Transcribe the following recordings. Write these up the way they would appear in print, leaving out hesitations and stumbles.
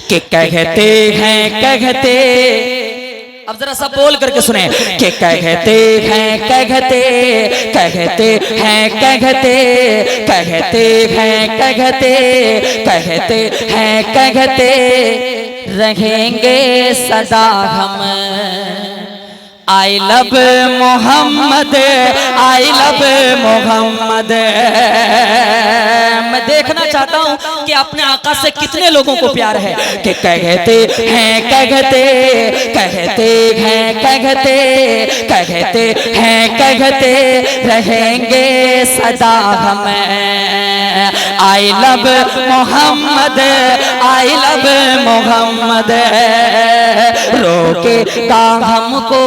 कि कहते हैं कहते, अब जरा सब बोल करके सुने कि कहते हैं कहते, कहते हैं कहते, कहते हैं कहते, कहते हैं कहते, रहेंगे सदा हम I love Mohammad, I love Mohammad. मैं देखना चाहता हूं कि अपने आका से कितने लोगों को प्यार है कि कहते हैं कहते, कहते हैं कहते, कहते हैं कहते, रहेंगे सदा हम I love Mohammad, I love Mohammad. रोकेगा हमको,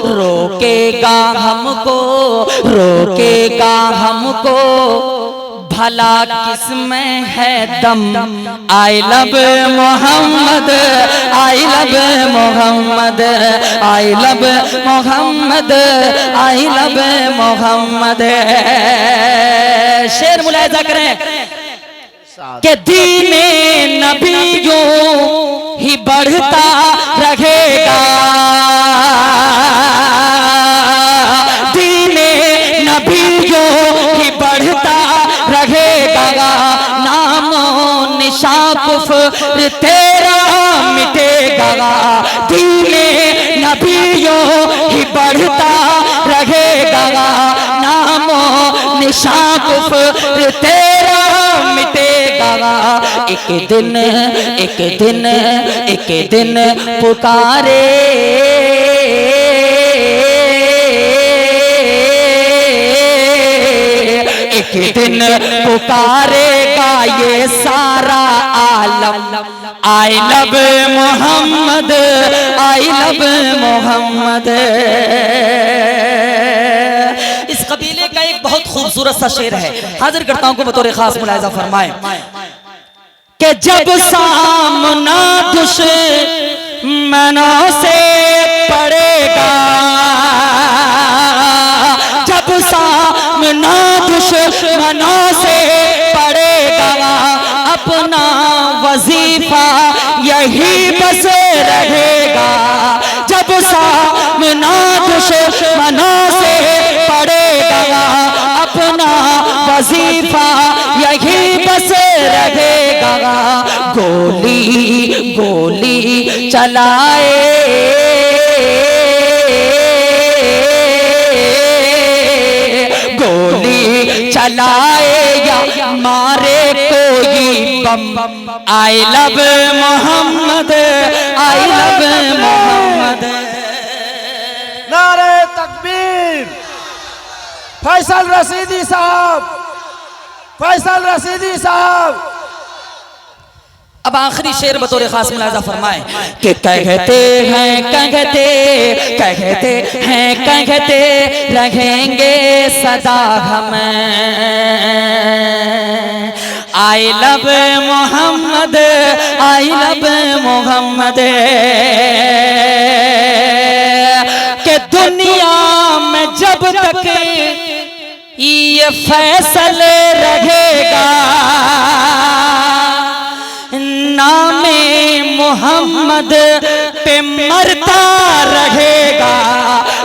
रोकेगा हमको, रोकेगा हमको, भला किसमें है दम I love Mohammad, I love Mohammad, I love Mohammad, I love Mohammad. शेर मुलाहिजा करें कि दीने नबियों ही बढ़ता रहेगा, दीने नबियों ही बढ़ता रहेगा, नामो निशा कुफ्र तेरा मिटेगा, दीने नबियों ही बढ़ता रहेगा, नामो निशा कुफ्र तेरा मिटेगा। एक दिन एक दिन एक दिन पुकारे, एक दिन पुकारेगा ये सारा आलम I love Mohammad, I love Muhammad. इस कबीले का एक बहुत खूबसूरत सा शेर है, हाजिर करता हूं को बतौर खास मुलाहिजा फरमाएं कि जब सामना दुश्मनों से पड़ेगा, जब सामना दुश्मनों से पड़ेगा, अपना वजीफा यही बस रहेगा, जब सामना दुश्मनों से पड़ेगा, अपना वजीफा यही बस रहेगा। गोली गोली चलाए, गोली चलाए या मारे कोई bomb I love Mohammad, I love Muhammad. नारे तकबीर। फैसल रशीदी साहब, फैसल रशीदी साहब। अब आखिरी शेर बतौर खास मुलाहिजा फरमाएं कि कहते हैं कहते, कहते हैं कहते, रहेंगे सदा हम I love Mohammad, I love Mohammad. कि दुनिया में जब तक ये फैसल रहेगा, नामे मोहम्मद पे मरता रहेगा,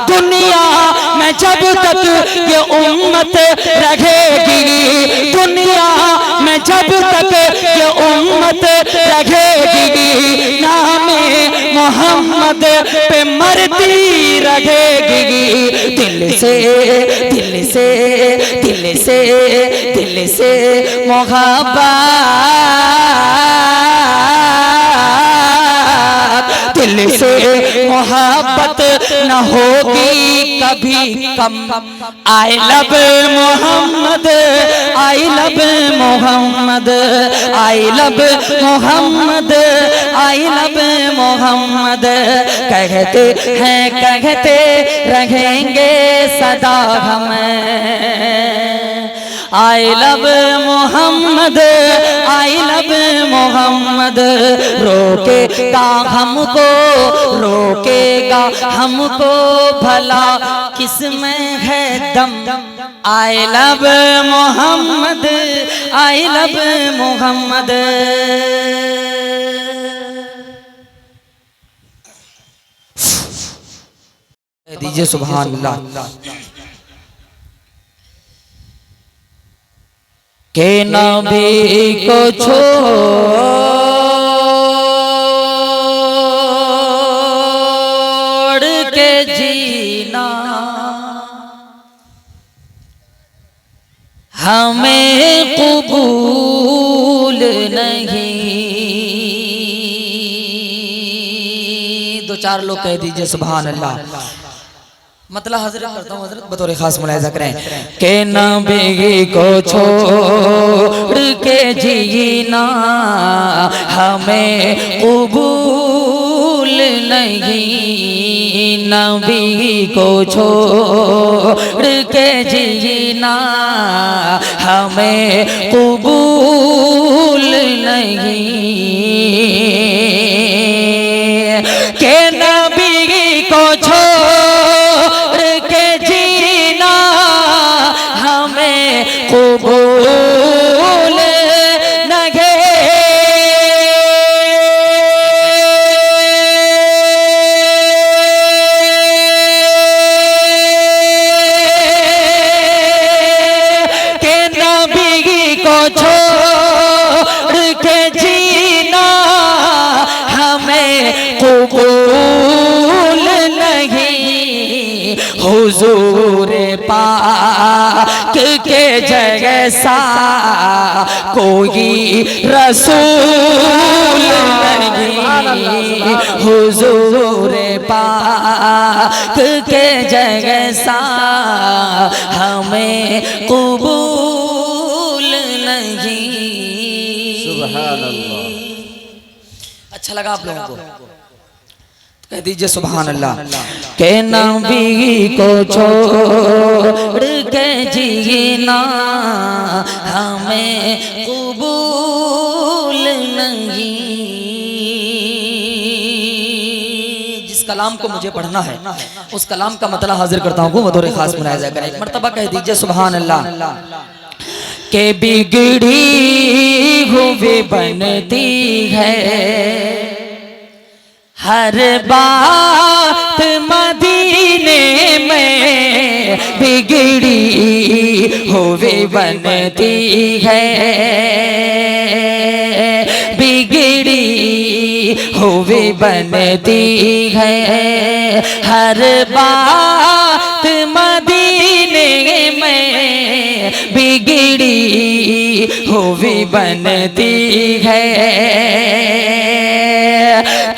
दुनिया में जब तक ये उम्मत रहेगी, दुनिया में जब तक ये उम्मत रहेगी, नामे मोहम्मद पे मरती रहेगी। दिल से दिल से दिल से दिल से मोहब्बत, दिल से मोहब्बत न होगी कभी कम I love Mohammad, I love Mohammad, I love Mohammad, I love Muhammad. कहते हैं कहते, रहेंगे सदा हम I love Mohammad, I love Mohammad. रोकेगा हमको, रोकेगा हमको, भला किसमें है दम I love Mohammad, I love Muhammad. दीजिए सुभान अल्लाह। के नबी को छोड़ के जीना हमें कबूल नहीं। दो चार लोग कह दीजिए सुभान अल्लाह। मतलब हजरत करता हूँ, हजरत बतौर खास मुलाहिजा करें के नबी को छोड़ के जीना हमें कबूल नहीं। नबी को छोड़ के जीना हमें कबूल नहीं। के नबी को छोड़ के जीना हमें कबूल नहीं। के नबी को छोड़ के जीना हमें कबूल नहीं। हुजूर पाक के जैसा कोई रसूल नहीं। हुजूर पाक के जैसा हमें कबूल नहीं। सुभान अल्लाह। अच्छा लगा आप लोगों को? कह दीजिए सुभान अल्लाह। के नबी को छोड़ के जीना हमें कबूल नहीं। जिस कलाम को मुझे पढ़ना है उस कलाम का मतलब हाजिर करता हूँ, बतौर खास मुलाहिजा करें। एक मर्तबा कह दीजिए सुभान अल्लाह। के बिगड़ी हुई बनती है हर बात मदीने में बिगड़ी हुई बनती है। बिगड़ी हुई बनती है हर बात मदीने में बिगड़ी हुई बनती है।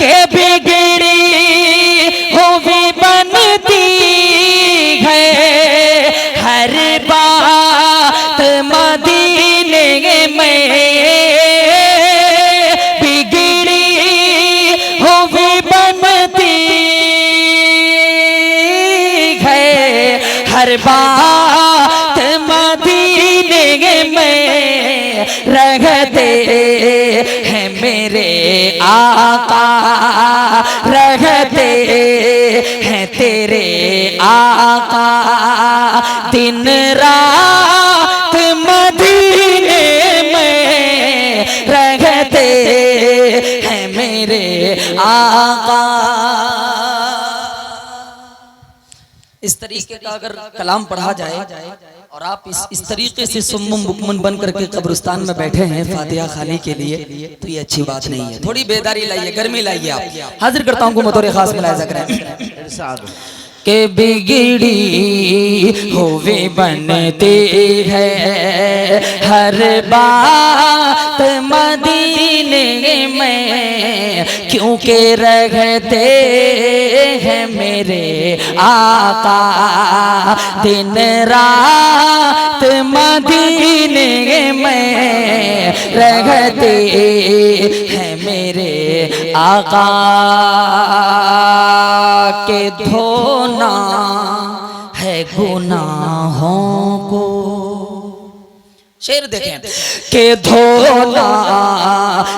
के बिगड़ी हुई बनती है हर बात मदीने में बिगड़ी हुई बनती है हर बात मदीने में रहते हैं मेरे आका, रहते हैं तेरे आका। दिन रात मदीने में रहते हैं मेरे आका। इस तरीके का अगर कलाम पढ़ा जाए और आप इस तरीके से सुम्मुम बुकमुन बन करके कब्रिस्तान में बैठे हैं फातिहा खाने के लिए, तो ये अच्छी बात नहीं है। थोड़ी बेदारी लाइए, गर्मी लाइए। आप हाजिर करता हूँ बतौर खास मुलाहिजा करें के बिगड़ी हुई बनती है हर बात मदीने में क्योंकि रहते हैं मेरे आका। दिन रात मदीने में रहते हैं मेरे आका। के धोना है गुनाहों को, शेर देखें, के धोना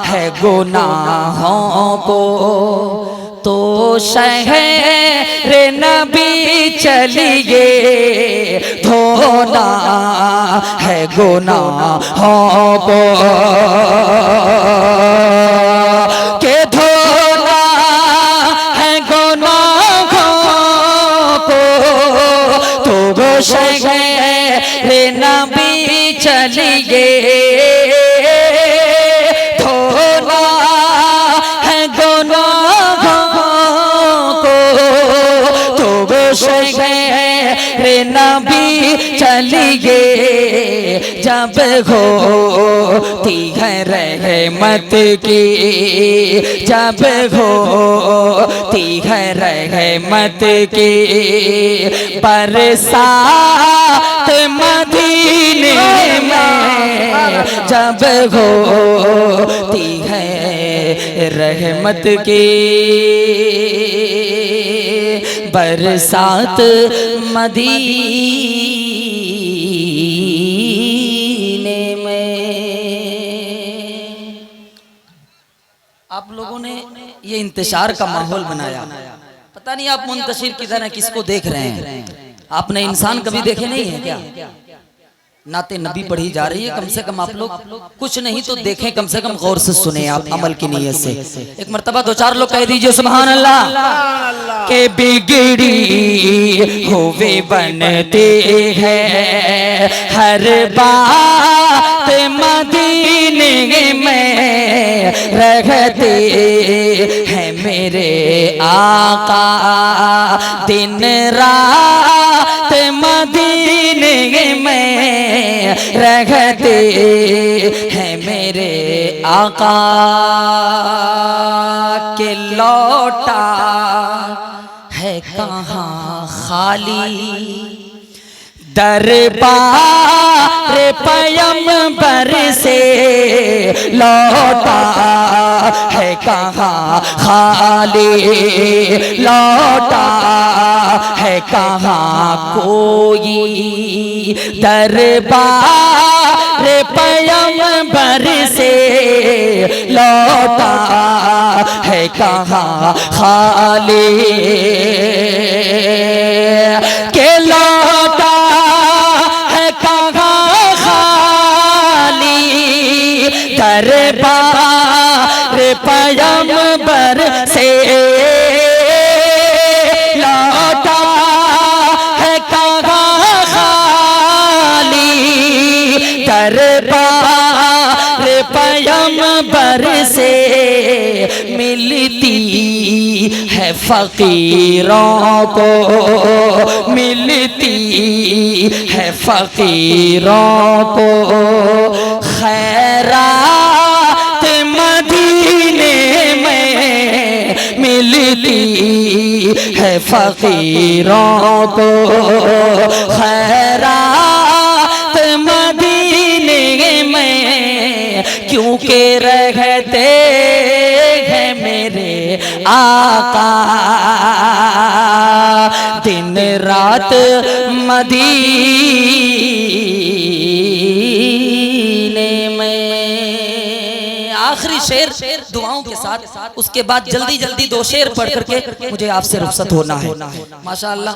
है गुनाहों को तो शहर नबी चलिए धोना है गुनाहों को। के धोना है गुनाहों को नबी चलिए धोना है गुनाहों को, तो शहर नबी चलिए जब होती है रहमत की, जब होती है रहमत की बरसात मदीने में, जब होती है रहमत की बरसात मदीने में। आप लोगों ने ये इंतशार का माहौल बनाया, पता नहीं आप मुंतशिर किधर हैं, किसको देख रहे हैं। आपने इंसान कभी देखे नहीं है क्या? नाते नबी पढ़ी जा रही है, कम से कम आप लोग कुछ नहीं तो देखें, कम से कम गौर से सुने आप अमल की नीयत से। एक मर्तबा दो चार लोग कह दीजिए सुभान अल्लाह। के बिगड़ी हुए बनते हैं हर बात मदीने में रहते हैं मेरे आका, दिन रात मदीने में रहते हैं मेरे आका। के लौटा है कहाँ खाली दरबार पैगंबर से, लौटा है कहाँ खाली, लौटा है कहाँ कोई दरबार पैगंबर से, लौटा है कहाँ खाली। के लौटा है कहाँ खाली दरबार पैगंबर से, लौटा है कहाँ खाली दरबार पैगंबर से। मिलती है फकीरों को, मिलती है फकीरों को खैरात मदीने में, मिलती है फकीरों को खैरात मदीने में, क्योंकि रहते हैं मेरे आका दिन रात मदीने में। आखिरी शेर दुआओं के साथ, उसके बाद जल्दी जल्दी दो शेर पढ़ करके मुझे आपसे रुखसत होना है। माशाअल्लाह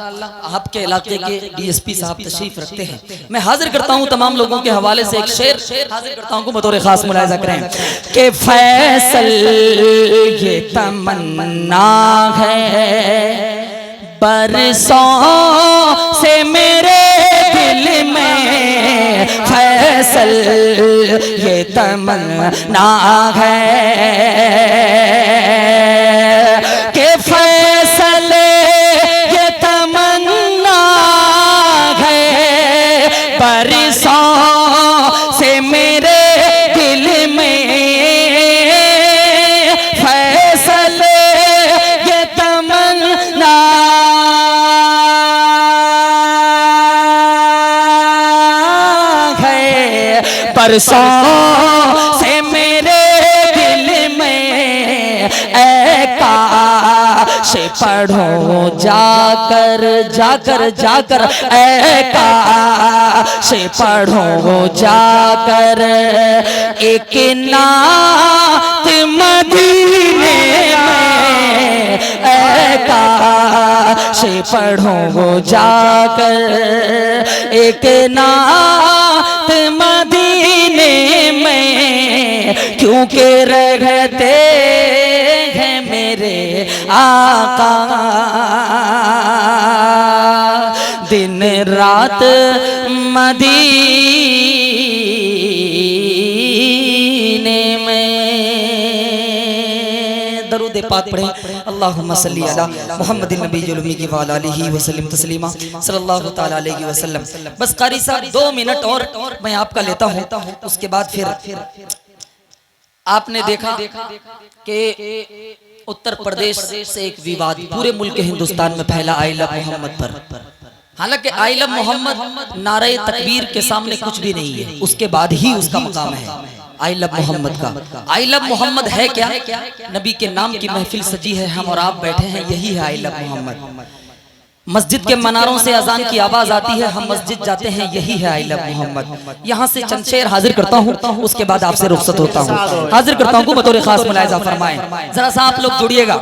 आपके इलाके के डीएसपी साहब तशरीफ रखते हैं। मैं हाजिर करता हूँ तमाम लोगों के हवाले से एक शेर हाजिर करता हूँ, बतौर खास मुलाहिजा करें कि फैसल ये तमन्ना है बरसों से मेरे दिल में, फैसल ये तमन्ना है कि फैसल ये तमन्ना है बरसों से मेरे दिल में, फैसल ये तमन्ना बरसों से मेरे दिल में, ऐ काश पढ़ो जाकर जाकर जाकर, ऐ काश पढ़ो जाकर एक नात मदीने में, ऐ काश पढ़ो जाकर एक नात मदीने में, क्योंकि रहते हैं मेरे आका दिन रात मदीने में। दरूद पाक पढ़े। अल्लाहुम्मा सल्ली अला मुहम्मदिन नबीयुल उम्मी व अला आलिहि व सल्लिम तस्लीमा सल्लल्लाहु तआला अलैहि वसल्लम। बस कारी साहब 2 मिनट और मैं आपका लेता हूँ, उसके बाद फिर आपने देखा कि उत्तर प्रदेश से एक विवाद पूरे मुल्क हिंदुस्तान में फैला आई लव मोहम्मद पर। हालांकि आई लव मोहम्मद नारे तकबीर के सामने कुछ भी नहीं है, उसके बाद ही उसका मकाम है आई लव मोहम्मद का। आई लव मोहम्मद है क्या? नबी के नाम की महफिल सजी है, हम और आप बैठे हैं, यही है आई लव मोहम्मद। मस्जिद के मनारों से अजान की आवाज आती है, हम मस्जिद जाते हैं, यही है आई लव मोहम्मद। यहाँ से चंद शेर हाजिर करता हूँ, उसके बाद आपसे रुखसत होता हूँ। हाजिर करता हूँ बतौर खास मुलाहिजा फरमाएं, जरा सा आप लोग जुड़िएगा।